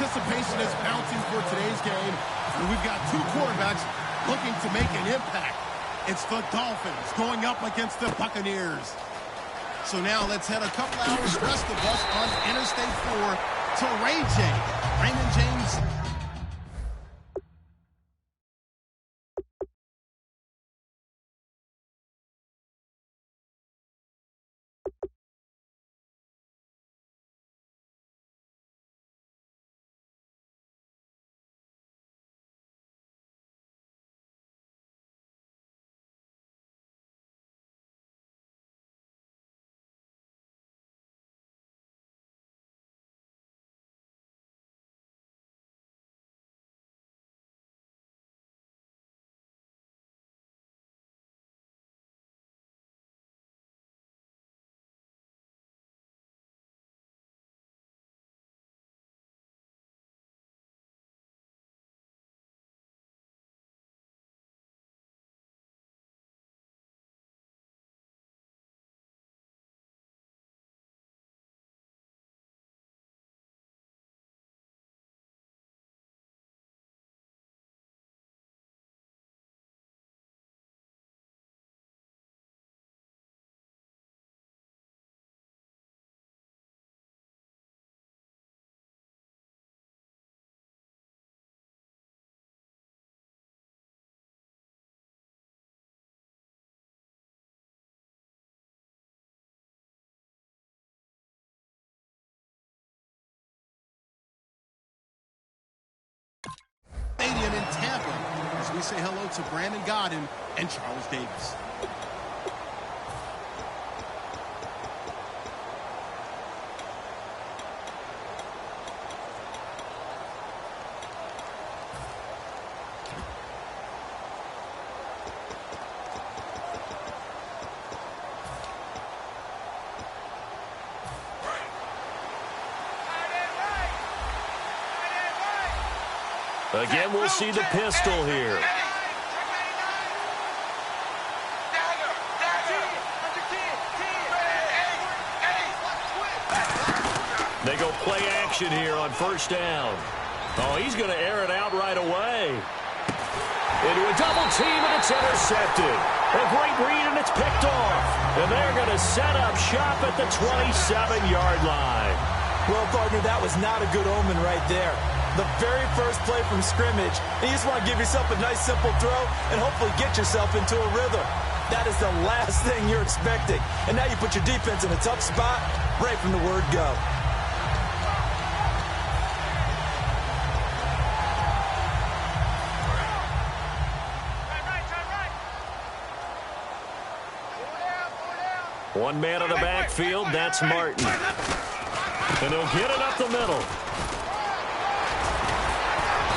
anticipation is mounting for today's game. And we've got two quarterbacks looking to make an impact. It's the Dolphins going up against the Buccaneers. So now let's head a couple hours west of us on Interstate 4 to Ray J. Raymond James. Stadium in Tampa as we say hello to Brandon Godden and Charles Davis. Again, we'll see the pistol here. They go play action here on first down. Oh, he's going to air it out right away. Into a double team, and it's intercepted. A great read, and it's picked off. And they're going to set up shop at the 27-yard line. Well, partner, that was not a good omen right there. The very first play from scrimmage, and you just want to give yourself a nice, simple throw and hopefully get yourself into a rhythm. That is the last thing you're expecting. And now you put your defense in a tough spot right from the word go. One man in the backfield, that's Martin. And he'll get it up the middle.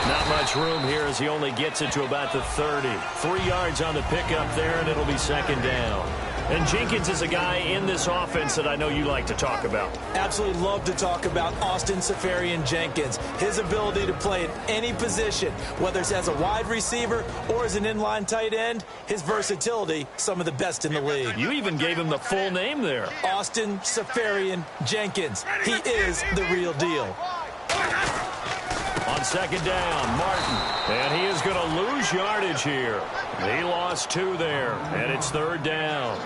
Not much room here as he only gets it to about the 30. 3 yards on the pickup there, and it'll be second down. And Jenkins is a guy in this offense that I know you like to talk about. Absolutely love to talk about Austin Seferian-Jenkins. His ability to play in any position, whether it's as a wide receiver or as an inline tight end, his versatility, some of the best in the league. You even gave him the full name there. Austin Seferian-Jenkins. He is the real deal. On second down, Martin. And he is going to lose yardage here. He lost 2 there, and it's third down.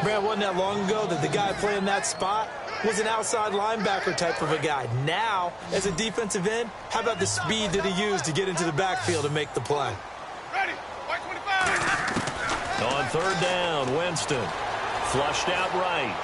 Brad, wasn't that long ago that the guy playing that spot was an outside linebacker type of a guy. Now, as a defensive end, how about the speed that he used to get into the backfield and make the play? Ready, white 25. On third down, Winston. Flushed out right.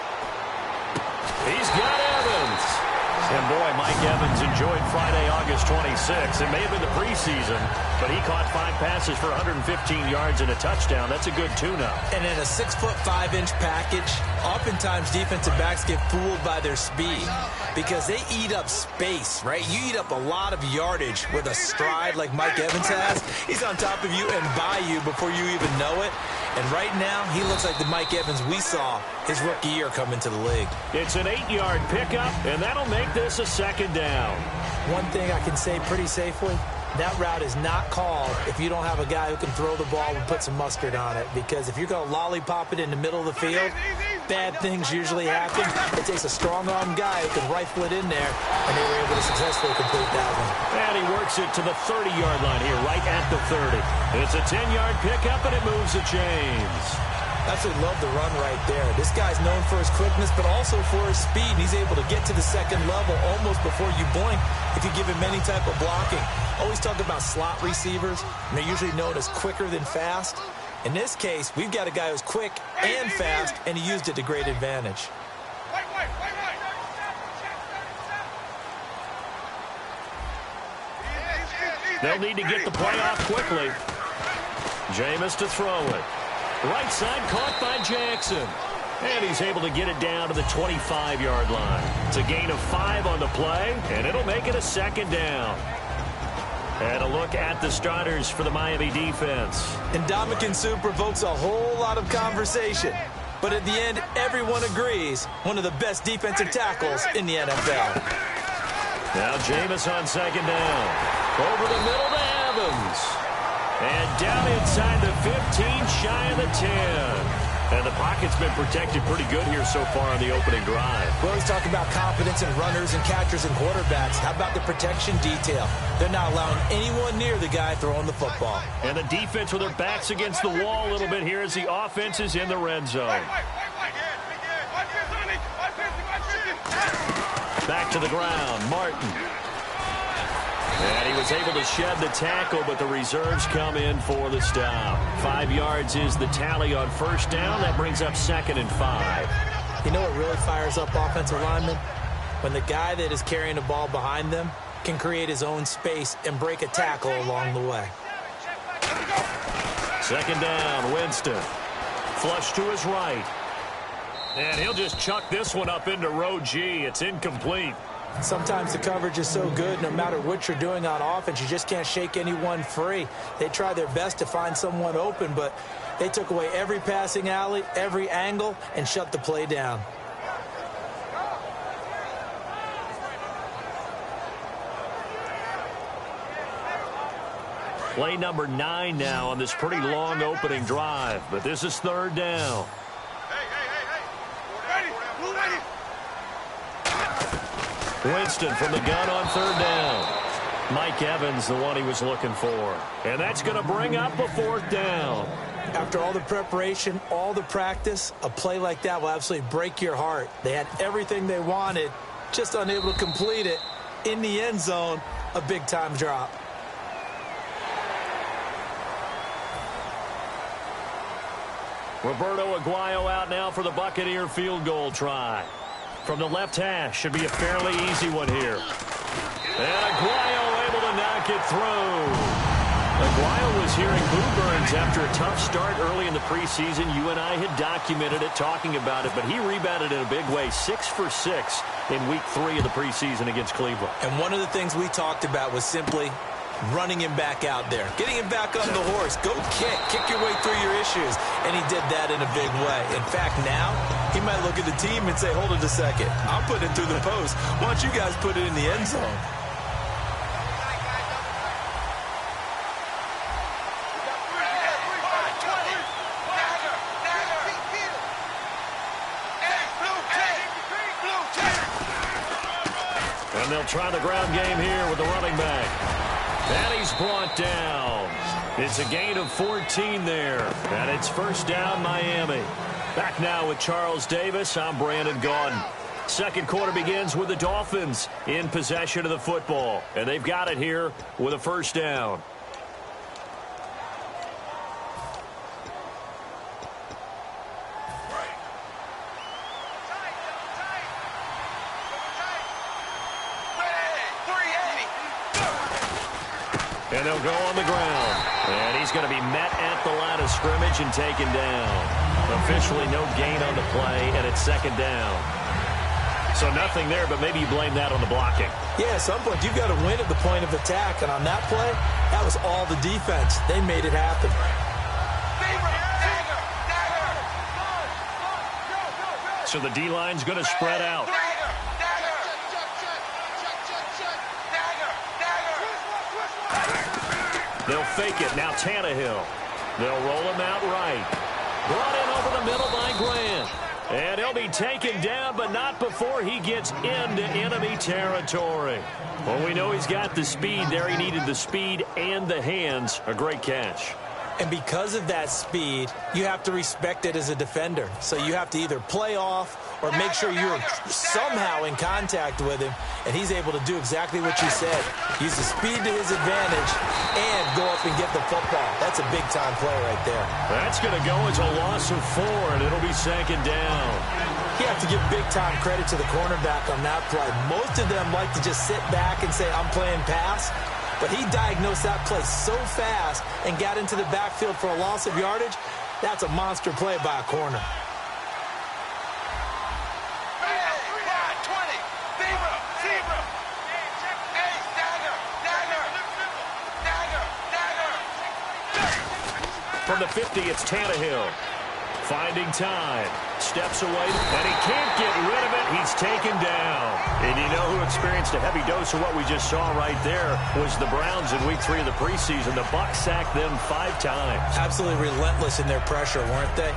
He's got Evans. And boy, Mike Evans enjoyed Friday, August 26th. It may have been the preseason, but he caught 5 passes for 115 yards and a touchdown. That's a good tune-up. And in a 6'5" package, oftentimes defensive backs get fooled by their speed because they eat up space, right? You eat up a lot of yardage with a stride like Mike Evans has. He's on top of you and by you before you even know it. And right now, he looks like the Mike Evans we saw his rookie year come into the league. It's an 8-yard pickup, and that'll make this a second down. One thing I can say pretty safely, that route is not called if you don't have a guy who can throw the ball and put some mustard on it. Because if you're going to lollipop it in the middle of the field, bad things usually happen. It takes a strong-arm guy who can rifle it in there, and they were able to successfully complete that one. And he works it to the 30-yard line here, right at the 30. It's a 10-yard pickup, and it moves the chains. Absolutely love the run right there. This guy's known for his quickness, but also for his speed. And he's able to get to the second level almost before you blink if you give him any type of blocking. Always talk about slot receivers, and they're usually known as quicker than fast. In this case, we've got a guy who's quick and fast, and he used it to great advantage. They'll need to get the play off quickly. Jameis to throw it. Right side caught by Jackson. And he's able to get it down to the 25-yard line. It's a gain of 5 on the play, and it'll make it a second down. And a look at the starters for the Miami defense. Ndamukong Suh provokes a whole lot of conversation. But at the end, everyone agrees, one of the best defensive tackles in the NFL. Now Jameis on second down. Over the middle to Evans. And down inside the 15, shy of the 10. And the pocket's been protected pretty good here so far on the opening drive. We always talk about confidence in runners and catchers and quarterbacks. How about the protection detail? They're not allowing anyone near the guy throwing the football. And the defense with their backs against the wall a little bit here as the offense is in the red zone. Back to the ground, Martin. And he was able to shed the tackle, but the reserves come in for the stop. 5 yards is the tally on first down. That brings up 2nd and 5. You know what really fires up offensive linemen? When the guy that is carrying the ball behind them can create his own space and break a tackle along the way. 2nd down, Winston. Flush to his right. And he'll just chuck this one up into row G. It's incomplete. Sometimes the coverage is so good, no matter what you're doing on offense, you just can't shake anyone free. They try their best to find someone open, but they took away every passing alley, every angle, and shut the play down. Play number 9 now on this pretty long opening drive, but this is 3rd down. Winston from the gun on 3rd down. Mike Evans, the one he was looking for. And that's going to bring up a 4th down. After all the preparation, all the practice, a play like that will absolutely break your heart. They had everything they wanted, just unable to complete it. In the end zone, a big-time drop. Roberto Aguayo out now for the Buccaneer field goal try. From the left hash, should be a fairly easy one here. And Aguayo able to knock it through. Aguayo was hearing boo burns after a tough start early in the preseason. You and I had documented it, talking about it, but he rebounded in a big way, 6 for 6 in week 3 of the preseason against Cleveland. And one of the things we talked about was simply running him back out there, getting him back on the horse. Go kick your way through your issues. And he did that in a big way. In fact, now he might look at the team and say, hold it a second. I'm putting it through the post. Why don't you guys put it in the end zone? And they'll try the ground game here with the running back. And he's brought down. It's a gain of 14 there. And it's 1st down, Miami. Back now with Charles Davis. I'm Brandon Gaudin. Second quarter begins with the Dolphins in possession of the football. And they've got it here with a 1st down. And they'll go on the ground. And he's going to be met at the line of scrimmage and taken down. Officially no gain on the play, and it's 2nd down. So nothing there, but maybe you blame that on the blocking. Yeah, at some point you've got to win at the point of attack. And on that play, that was all the defense. They made it happen. So the D-line's going to spread out. They'll fake it. Now Tannehill. They'll roll him out right. Brought in over the middle by Grant. And he'll be taken down, but not before he gets into enemy territory. Well, we know he's got the speed there. He needed the speed and the hands. A great catch. And because of that speed, you have to respect it as a defender. So you have to either play off or make sure you're somehow in contact with him, and he's able to do exactly what you said. Use the speed to his advantage and go up and get the football. That's a big-time play right there. That's going to go as a loss of 4, and it'll be second down. You have to give big-time credit to the cornerback on that play. Most of them like to just sit back and say, I'm playing pass. But he diagnosed that play so fast and got into the backfield for a loss of yardage. That's a monster play by a corner. From the 50, it's Tannehill. Finding time. Steps away, and he can't get rid of it. He's taken down. And you know who experienced a heavy dose of what we just saw right there was the Browns in Week 3 of the preseason. The Bucs sacked them 5 times. Absolutely relentless in their pressure, weren't they?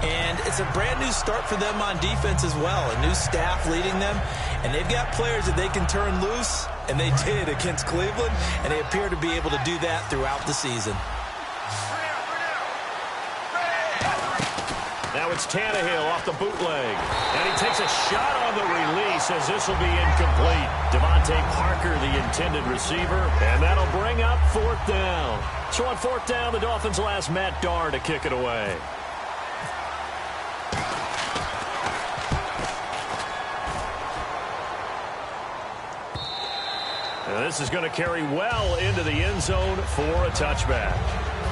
And it's a brand new start for them on defense as well. A new staff leading them, and they've got players that they can turn loose, and they did against Cleveland, and they appear to be able to do that throughout the season. Now it's Tannehill off the bootleg. And he takes a shot on the release as this will be incomplete. Devontae Parker, the intended receiver. And that'll bring up 4th down. So on 4th down, the Dolphins will ask Matt Darr to kick it away. And this is going to carry well into the end zone for a touchback.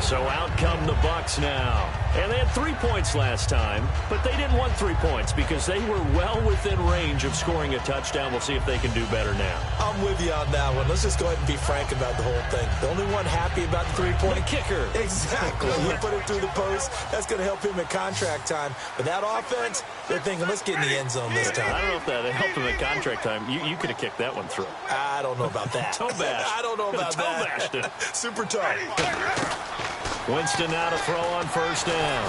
So out come the Bucs now. And they had 3 points last time, but they didn't want 3 points because they were well within range of scoring a touchdown. We'll see if they can do better now. I'm with you on that one. Let's just go ahead and be frank about the whole thing. The only one happy about the 3-point the kicker. Exactly. You put it through the post. That's going to help him in contract time. But that offense, they're thinking, let's get in the end zone this time. I don't know if that helped him at contract time. You could have kicked that one through. I don't know about that. Toe bash. I don't know about that. Toe bashed it. Super tough. Winston now to throw on 1st down.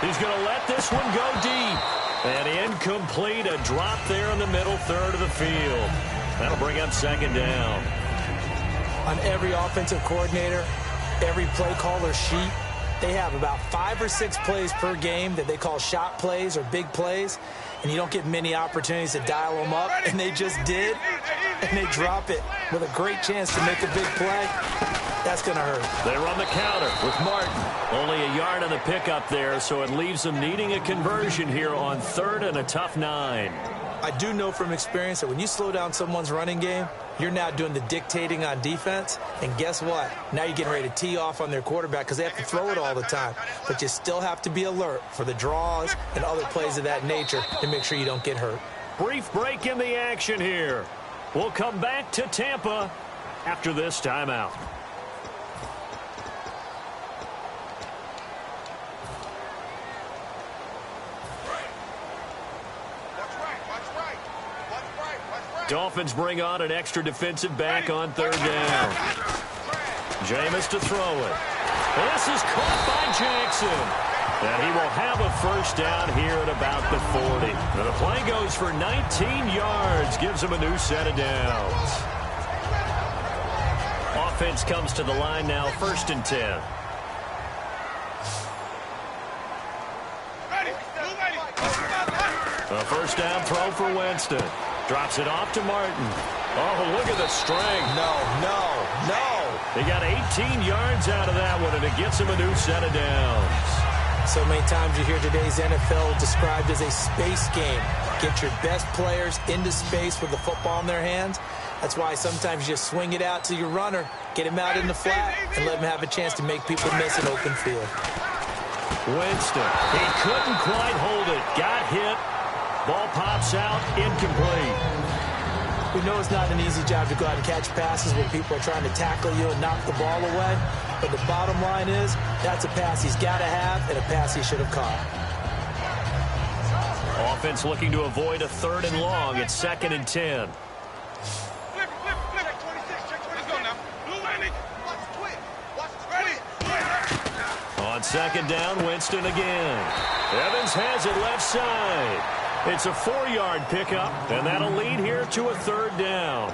He's going to let this one go deep. And incomplete, a drop there in the middle third of the field. That'll bring up 2nd down. On every offensive coordinator, every play caller sheet, they have about 5 or 6 plays per game that they call shot plays or big plays. And you don't get many opportunities to dial them up. And they just did. And they drop it with a great chance to make a big play. That's going to hurt. They run the counter with Martin. Only a yard on the pickup there, so it leaves them needing a conversion here on 3rd and a tough 9. I do know from experience that when you slow down someone's running game, you're now doing the dictating on defense. And guess what? Now you're getting ready to tee off on their quarterback because they have to throw it all the time. But you still have to be alert for the draws and other plays of that nature to make sure you don't get hurt. Brief break in the action here. We'll come back to Tampa after this timeout. Dolphins bring on an extra defensive back on 3rd down. Jameis to throw it. This is caught by Jackson. And he will have a 1st down here at about the 40. Now the play goes for 19 yards. Gives him a new set of downs. Offense comes to the line now, 1st and 10. A 1st down throw for Winston. Drops it off to Martin. Oh, look at the strength. No. They got 18 yards out of that one, and it gets him a new set of downs. So many times you hear today's NFL described as a space game. Get your best players into space with the football in their hands. That's why sometimes you just swing it out to your runner, get him out in the flat, and let him have a chance to make people miss an open field. Winston, he couldn't quite hold it. Got hit. Ball pops out, incomplete. We know it's not an easy job to go out and catch passes when people are trying to tackle you and knock the ball away. But the bottom line is, that's a pass he's got to have and a pass he should have caught. Offense looking to avoid a 3rd and long. It's 2nd and 10. On second down, Winston again. Evans has it left side. It's a 4-yard pickup, and that'll lead here to a third down.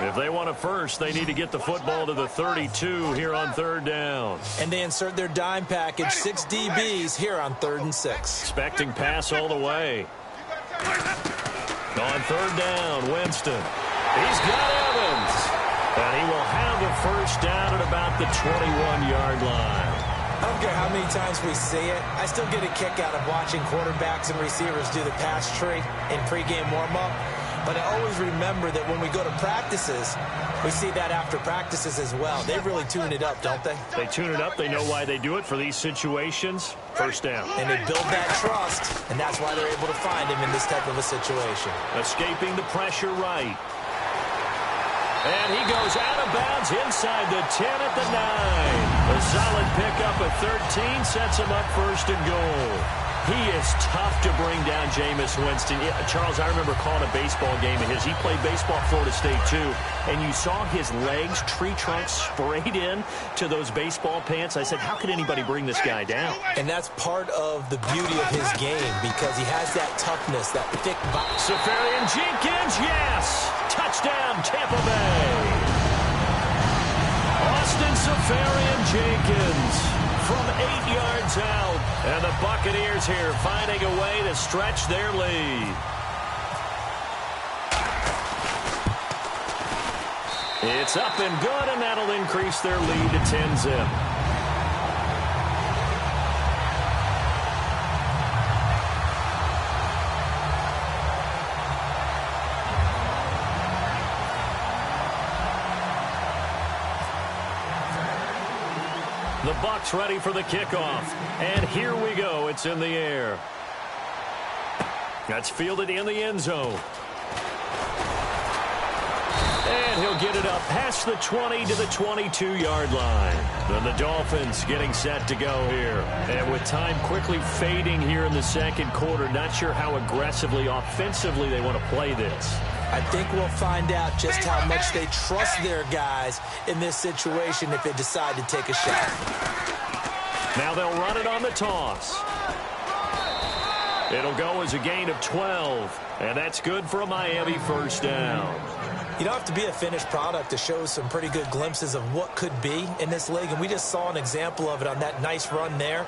If they want a first, they need to get the football to the 32 here on third down. And they insert their dime package, 6 DBs here on 3rd and 6. Expecting pass all the way. On third down, Winston. He's got Evans. And he will have the first down at about the 21-yard line. I don't care how many times we see it. I still get a kick out of watching quarterbacks and receivers do the pass tree in pregame warm-up. But I always remember that when we go to practices, we see that after practices as well. They really tune it up, don't they? They tune it up. They know why they do it for these situations. First down. And they build that trust, and that's why they're able to find him in this type of a situation. Escaping the pressure right. And he goes out of bounds inside the 10 at the 9. A solid pickup at 13 sets him up first and goal. He is tough to bring down, Jameis Winston. Charles, I remember calling a baseball game of his. He played baseball at Florida State, too. And you saw his legs, tree trunks sprayed in to those baseball pants. I said, how could anybody bring this guy down? And that's part of the beauty of his game because he has that toughness, that thick body. Safarian Jenkins, yes! Touchdown, Tampa Bay. Austin Safarian Jenkins from 8 yards out. And the Buccaneers here finding a way to stretch their lead. It's up and good, and that'll increase their lead to 10-zip. The Bucs ready for the kickoff. And here we go. It's in the air. That's fielded in the end zone. And he'll get it up past the 20 to the 22-yard line. Then the Dolphins getting set to go here. And with time quickly fading here in the second quarter, not sure how aggressively, offensively they want to play this. I think we'll find out just how much they trust their guys in this situation if they decide to take a shot. Now they'll run it on the toss. It'll go as a gain of 12, and that's good for a Miami first down. You don't have to be a finished product to show some pretty good glimpses of what could be in this league, and we just saw an example of it on that nice run there.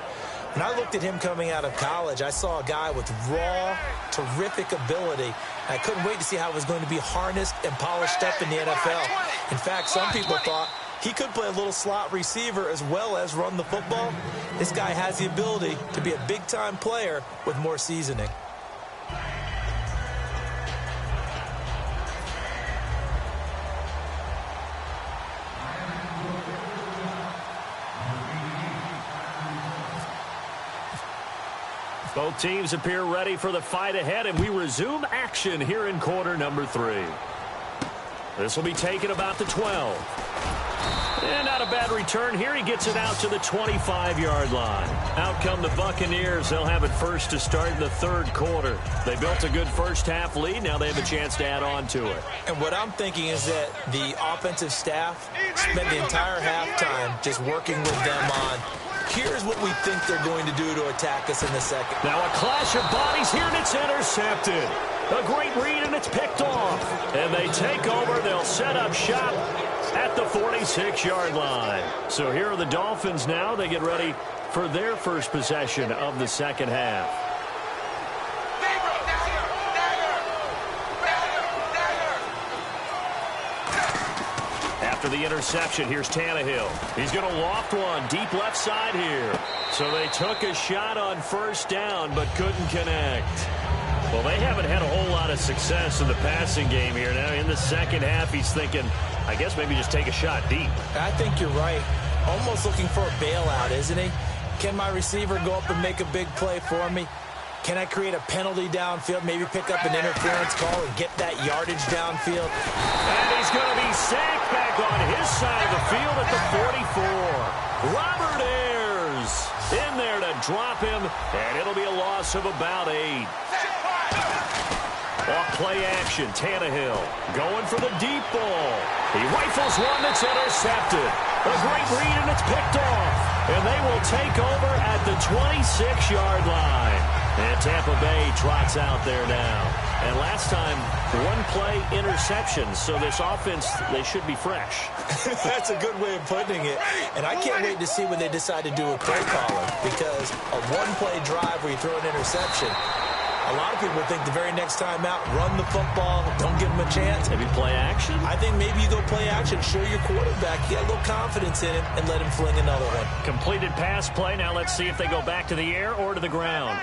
When I looked at him coming out of college, I saw a guy with raw, terrific ability. I couldn't wait to see how it was going to be harnessed and polished up in the NFL. In fact, some people thought he could play a little slot receiver as well as run the football. This guy has the ability to be a big-time player with more seasoning. Both teams appear ready for the fight ahead, and we resume action here in quarter number 3. This will be taken about the 12. And not a bad return here. He gets it out to the 25-yard line. Out come the Buccaneers. They'll have it first to start in the third quarter. They built a good first-half lead. Now they have a chance to add on to it. And what I'm thinking is that the offensive staff spent the entire halftime just working with them on, here's what we think they're going to do to attack us in the second. Now a clash of bodies here, and it's intercepted. A great read, and it's picked off. And they take over. They'll set up shop at the 46-yard line. So here are the Dolphins now. They get ready for their first possession of the second half. After the interception, here's Tannehill. He's going to loft one deep left side here. So they took a shot on first down but couldn't connect. Well, they haven't had a whole lot of success in the passing game here. Now in the second half, he's thinking, I guess maybe just take a shot deep. I think you're right. Almost looking for a bailout, isn't he? Can my receiver go up and make a big play for me? Can I create a penalty downfield, maybe pick up an interference call and get that yardage downfield? And he's going to be sacked back on his side of the field at the 44. Robert Ayers in there to drop him, and it'll be a loss of about 8. Off play action, Tannehill going for the deep ball. He rifles one that's intercepted. A great read, and it's picked off. And they will take over at the 26-yard line. And Tampa Bay trots out there now. And last time, one play interception. So this offense, they should be fresh. That's a good way of putting it. And I can't wait to see when they decide to do a play caller. Because a one-play drive where you throw an interception, a lot of people think the very next time out, run the football, don't give him a chance. Maybe play action? I think maybe you go play action, show your quarterback, get a little confidence in him, and let him fling another one. Completed pass play. Now let's see if they go back to the air or to the ground.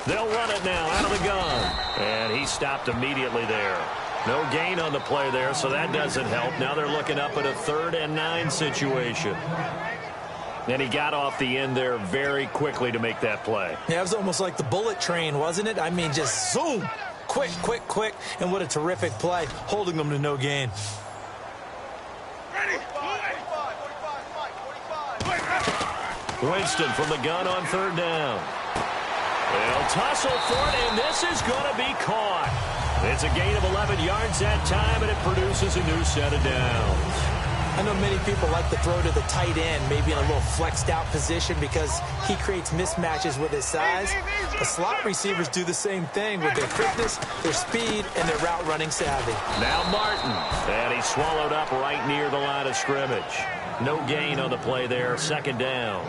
They'll run it now out of the gun. And he stopped immediately there. No gain on the play there, so that doesn't help. Now they're looking up at a 3rd and 9 situation. And he got off the end there very quickly to make that play. Yeah, it was almost like the bullet train, wasn't it? I mean, just zoom. Quick, quick, quick. And what a terrific play, holding them to no gain. Winston from the gun on 3rd down. They'll tussle for it, and this is going to be caught. It's a gain of 11 yards that time, and it produces a new set of downs. I know many people like to throw to the tight end, maybe in a little flexed out position because he creates mismatches with his size. The slot receivers do the same thing with their quickness, their speed, and their route running savvy. Now Martin, and he's swallowed up right near the line of scrimmage. No gain on the play there, 2nd down.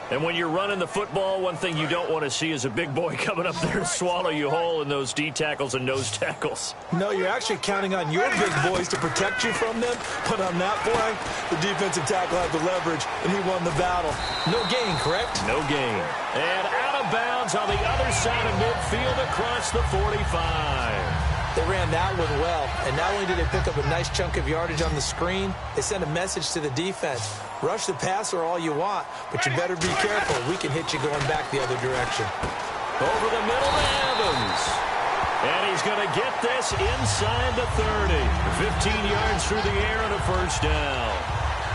And when you're running the football, one thing you don't want to see is a big boy coming up there and swallow you whole in those D tackles and nose tackles. No, you're actually counting on your big boys to protect you from them. But on that play, the defensive tackle had the leverage, and he won the battle. No gain, correct? No gain. And out of bounds on the other side of midfield across the 45. They ran that one well, and not only did they pick up a nice chunk of yardage on the screen, they sent a message to the defense. Rush the passer all you want, but you better be careful. We can hit you going back the other direction. Over the middle to Evans. And he's going to get this inside the 30. 15 yards through the air on a 1st down.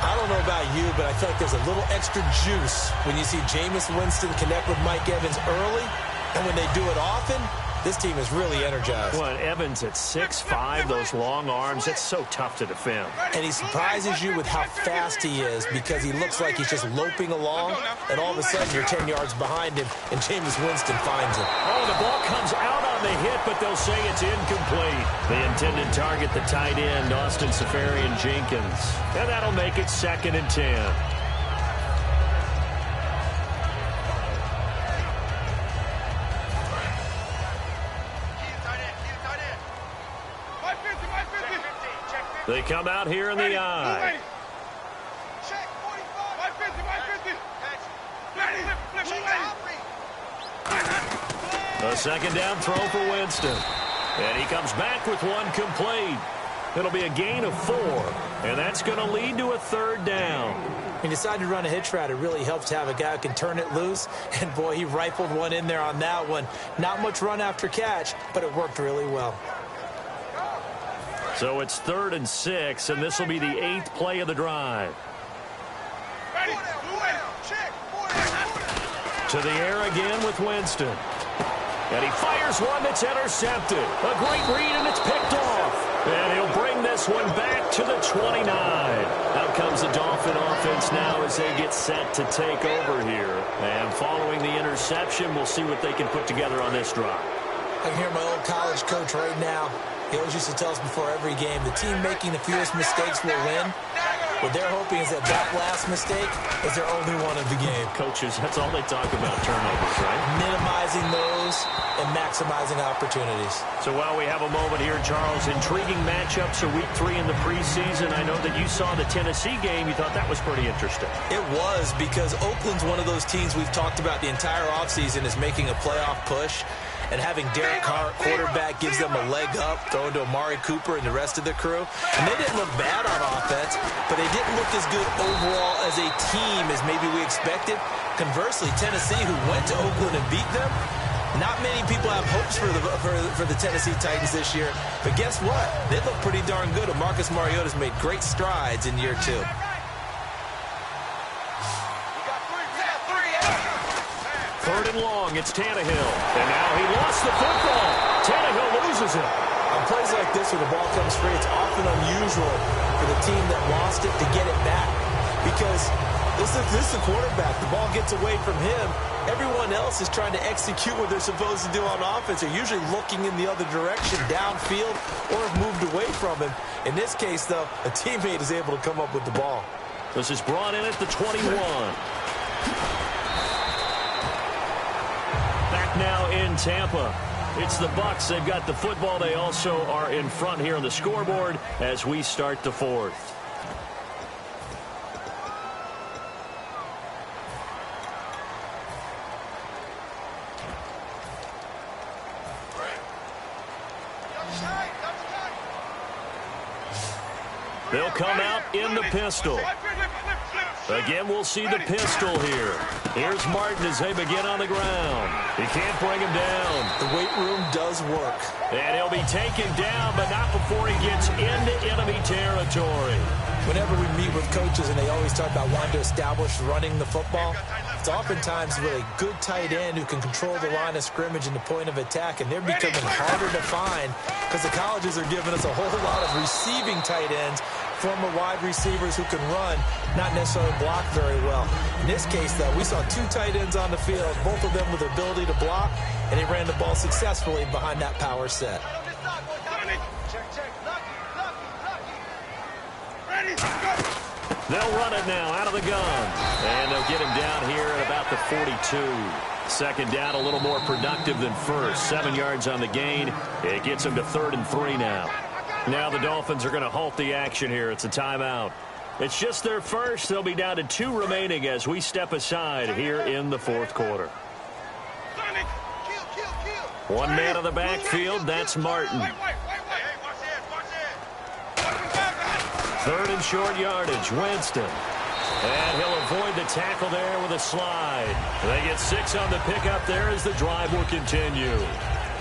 I don't know about you, but I feel like there's a little extra juice when you see Jameis Winston connect with Mike Evans early, and when they do it often, this team is really energized. Well, Evans at 6'5", those long arms, it's so tough to defend. And he surprises you with how fast he is because he looks like he's just loping along, and all of a sudden you're 10 yards behind him, and Jameis Winston finds him. Oh, the ball comes out on the hit, but they'll say it's incomplete. The intended target, the tight end, Austin Seferian-Jenkins. And that'll make it 2nd and 10. They come out here in the eye. Check, 45. 550. A 2nd down throw for Winston. And he comes back with one complete. It'll be a gain of 4. And that's going to lead to a 3rd down. He decided to run a hitch route. It really helps to have a guy who can turn it loose. And, boy, he rifled one in there on that one. Not much run after catch, but it worked really well. So it's 3rd and 6, and this will be the 8th play of the drive. To the air again with Winston. And he fires one that's intercepted. A great read, and it's picked off. And he'll bring this one back to the 29. Out comes the Dolphin offense now as they get set to take over here. And following the interception, we'll see what they can put together on this drive. I can hear my old college coach right now. He always used to tell us before every game, the team making the fewest mistakes will win. What they're hoping is that last mistake is their only one of the game. Coaches, that's all they talk about, turnovers, right? Minimizing those and maximizing opportunities. So while we have a moment here, Charles, intriguing matchups for week 3 in the preseason. I know that you saw the Tennessee game. You thought that was pretty interesting. It was, because Oakland's one of those teams we've talked about the entire offseason is making a playoff push. And having Derek Carr quarterback gives them a leg up, throwing to Amari Cooper and the rest of the crew. And they didn't look bad on offense, but they didn't look as good overall as a team as maybe we expected. Conversely, Tennessee, who went to Oakland and beat them, not many people have hopes for the Tennessee Titans this year. But guess what? They look pretty darn good. And Marcus Mariota's made great strides in year 2. 3rd and long, it's Tannehill. And now he lost the football. Tannehill loses it. On plays like this where the ball comes free, it's often unusual for the team that lost it to get it back. Because this is the quarterback. The ball gets away from him. Everyone else is trying to execute what they're supposed to do on offense. They're usually looking in the other direction, downfield, or have moved away from him. In this case, though, a teammate is able to come up with the ball. This is brought in at the 21. Back now in Tampa. It's the Bucs. They've got the football. They also are in front here on the scoreboard as we start the 4th. They'll come out in the pistol. Again, we'll see the pistol here. Here's Martin as they begin on the ground. He can't bring him down. The weight room does work. And he'll be taken down, but not before he gets into enemy territory. Whenever we meet with coaches and they always talk about wanting to establish running the football, it's oftentimes with a good tight end who can control the line of scrimmage and the point of attack, and they're becoming harder to find because the colleges are giving us a whole lot of receiving tight ends, former wide receivers who can run, not necessarily block very well. In this case, though, we saw 2 tight ends on the field, both of them with the ability to block, and they ran the ball successfully behind that power set. They'll run it now out of the gun. And they'll get him down here at about the 42. 2nd down, a little more productive than first. 7 yards on the gain. It gets him to 3rd and 3 now. Now the Dolphins are going to halt the action here. It's a timeout. It's just their first. They'll be down to 2 remaining as we step aside here in the 4th quarter. 1 man of the backfield. That's Martin. 3rd and short yardage. Winston. And he'll avoid the tackle there with a slide. They get 6 on the pickup there as the drive will continue.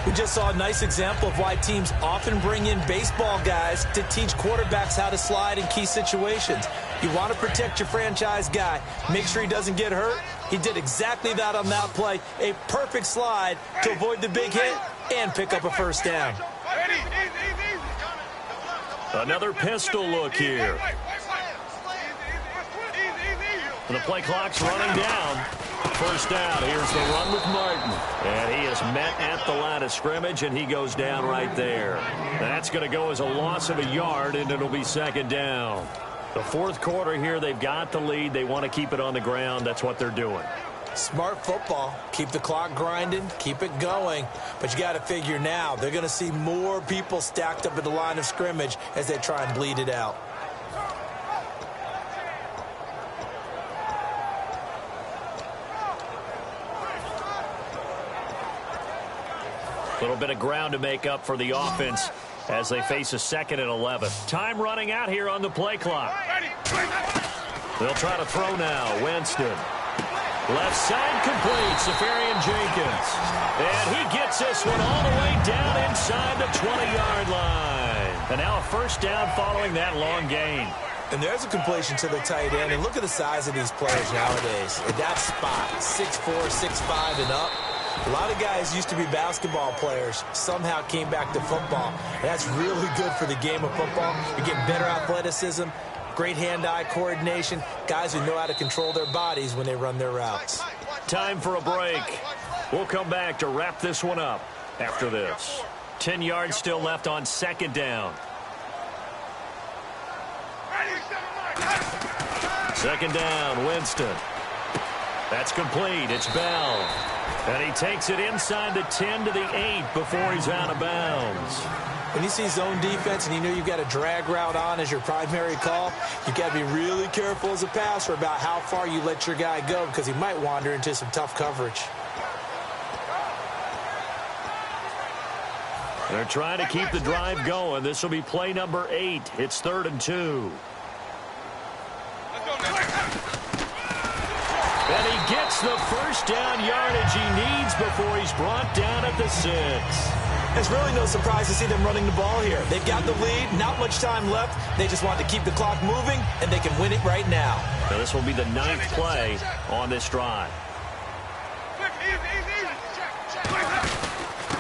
We just saw a nice example of why teams often bring in baseball guys to teach quarterbacks how to slide in key situations. You want to protect your franchise guy. Make sure he doesn't get hurt. He did exactly that on that play. A perfect slide to avoid the big hit and pick up a 1st down. Another pistol look here. The play clock's running down. 1st down. Here's the run with Martin. And he is met at the line of scrimmage, and he goes down right there. That's going to go as a loss of a yard, and it'll be 2nd down. The 4th quarter here, they've got the lead. They want to keep it on the ground. That's what they're doing. Smart football. Keep the clock grinding. Keep it going. But you got to figure now, they're going to see more people stacked up at the line of scrimmage as they try and bleed it out. A little bit of ground to make up for the offense as they face a 2nd and 11. Time running out here on the play clock. They'll try to throw now. Winston. Left side complete. Safarian Jenkins. And he gets this one all the way down inside the 20-yard line. And now a 1st down following that long gain. And there's a completion to the tight end. And look at the size of these players nowadays. At that spot, 6'4", 6'5", and up. A lot of guys used to be basketball players, somehow came back to football. And that's really good for the game of football. You're getting better athleticism, great hand-eye coordination, guys who know how to control their bodies when they run their routes. Time for a break. We'll come back to wrap this one up after this. 10 yards still left on 2nd down. 2nd down, Winston. That's complete. It's Bell. And he takes it inside the 10 to the 8 before he's out of bounds. When you see zone defense and you know you've got a drag route on as your primary call, you've got to be really careful as a passer about how far you let your guy go because he might wander into some tough coverage. They're trying to keep the drive going. This will be play number 8. It's 3rd and 2. And he gets the 1st down yardage he needs before he's brought down at the 6. It's really no surprise to see them running the ball here. They've got the lead, not much time left. They just want to keep the clock moving, and they can win it right now. Now this will be the 9th play on this drive.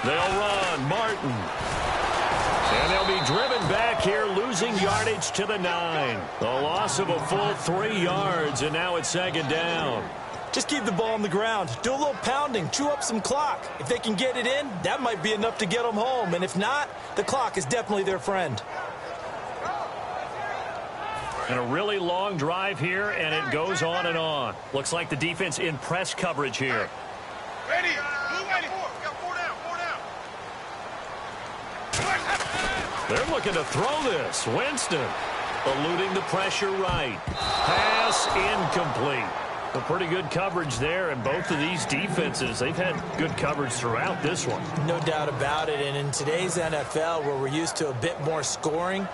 They'll run. Martin. And they'll be driven back here, losing yardage to the 9. A loss of a full 3 yards, and now it's second down. Just keep the ball on the ground. Do a little pounding. Chew up some clock. If they can get it in, that might be enough to get them home. And if not, the clock is definitely their friend. And a really long drive here, and it goes on and on. Looks like the defense in press coverage here. Ready. Blue ready. Got 4 down. 4 down. They're looking to throw this. Winston eluding the pressure right. Pass incomplete. A pretty good coverage there, and both of these defenses, they've had good coverage throughout this one. No doubt about it, and in today's NFL, where we're used to a bit more scoring,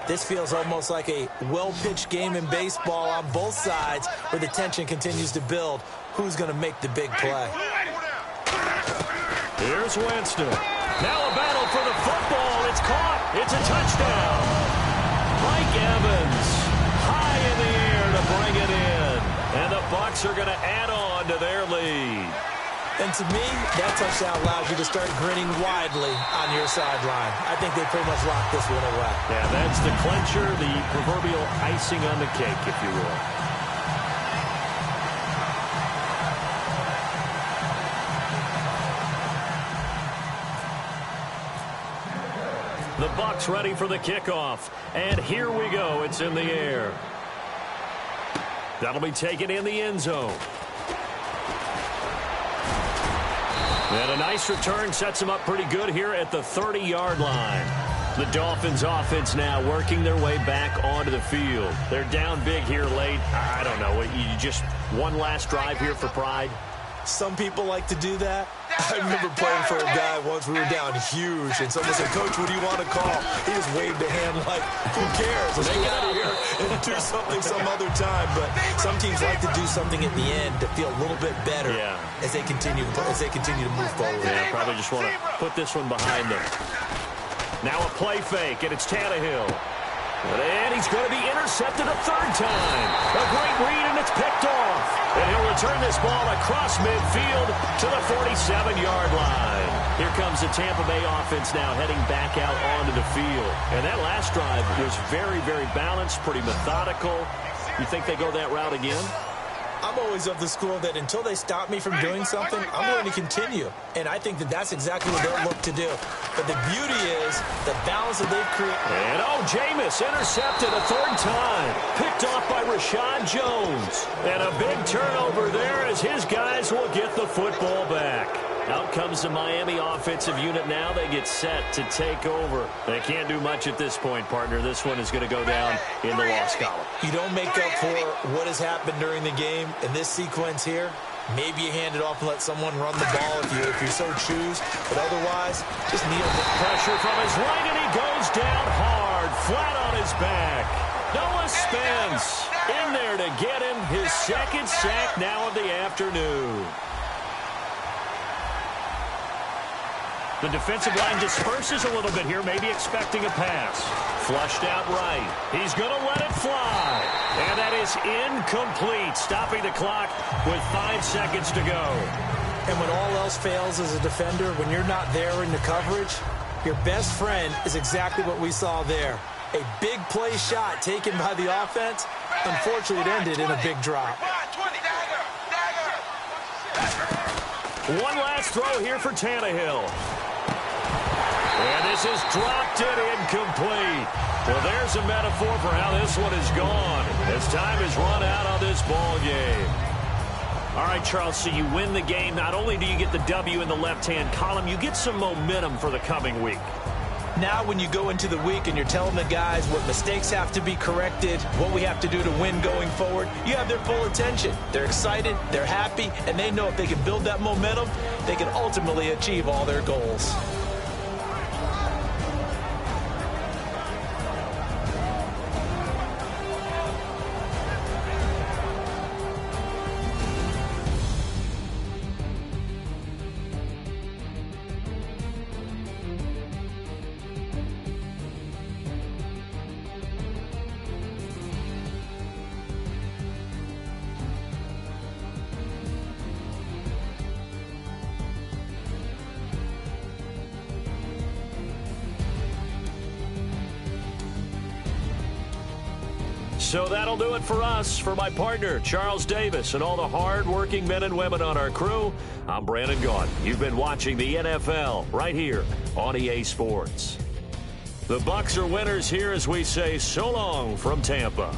this feels almost like a well-pitched game in baseball on both sides where the tension continues to build. Who's going to make the big play? Here's Winston. Now a battle for the football. It's caught. It's a touchdown. Mike Evans high in the air to bring it in. And the Bucs are going to add on to their lead. And to me, that touchdown allows you to start grinning widely on your sideline. I think they pretty much locked this one away. Yeah, that's the clincher, the proverbial icing on the cake, if you will. The Bucs ready for the kickoff. And here we go. It's in the air. That'll be taken in the end zone. And a nice return sets them up pretty good here at the 30-yard line. The Dolphins offense now working their way back onto the field. They're down big here late. I don't know. You just one last drive here for pride? Some people like to do that. I remember playing for a guy once. We were down huge, and someone said, "Coach, what do you want to call?" He just waved a hand like, "Who cares? Let's get out of here and do something some other time." But some teams like to do something at the end to feel a little bit better as they continue to move forward. Yeah, probably just want to put this one behind them. Now a play fake, and it's Tannehill. And he's going to be intercepted a third time. A great read, and it's picked off. And he'll return this ball across midfield to the 47-yard line. Here comes the Tampa Bay offense now heading back out onto the field. And that last drive was very, very balanced, pretty methodical. You think they go that route again? I'm always of the school that until they stop me from doing something, I'm going to continue. And I think that that's exactly what they'll look to do. But the beauty is the balance that they've created. And Jameis intercepted a third time. Picked off by Rashad Jones. And a big turnover there as his guys will get the football back. Out comes the Miami offensive unit now. They get set to take over. They can't do much at this point, partner. This one is going to go down in the loss column. You don't make up for what has happened during the game in this sequence here. Maybe you hand it off and let someone run the ball if you so choose. But otherwise, just kneel. Pressure from his right, and he goes down hard, flat on his back. Noah Spence in there to get him his second sack now of the afternoon. The defensive line disperses a little bit here, maybe expecting a pass. Flushed out right. He's going to let it fly. And that is incomplete, stopping the clock with 5 seconds to go. And when all else fails as a defender, when you're not there in the coverage, your best friend is exactly what we saw there. A big play shot taken by the offense. Unfortunately, it ended in a big drop. One last throw here for Tannehill. And this is dropped it incomplete. Well, there's a metaphor for how this one is gone as time is run out on this ball game. All right, Charles, so you win the game. Not only do you get the W in the left-hand column, you get some momentum for the coming week. Now when you go into the week and you're telling the guys what mistakes have to be corrected, what we have to do to win going forward, you have their full attention. They're excited, they're happy, and they know if they can build that momentum, they can ultimately achieve all their goals. So that'll do it for us. For my partner, Charles Davis, and all the hard-working men and women on our crew, I'm Brandon Gaudin. You've been watching the NFL right here on EA Sports. The Bucs are winners here as we say so long from Tampa.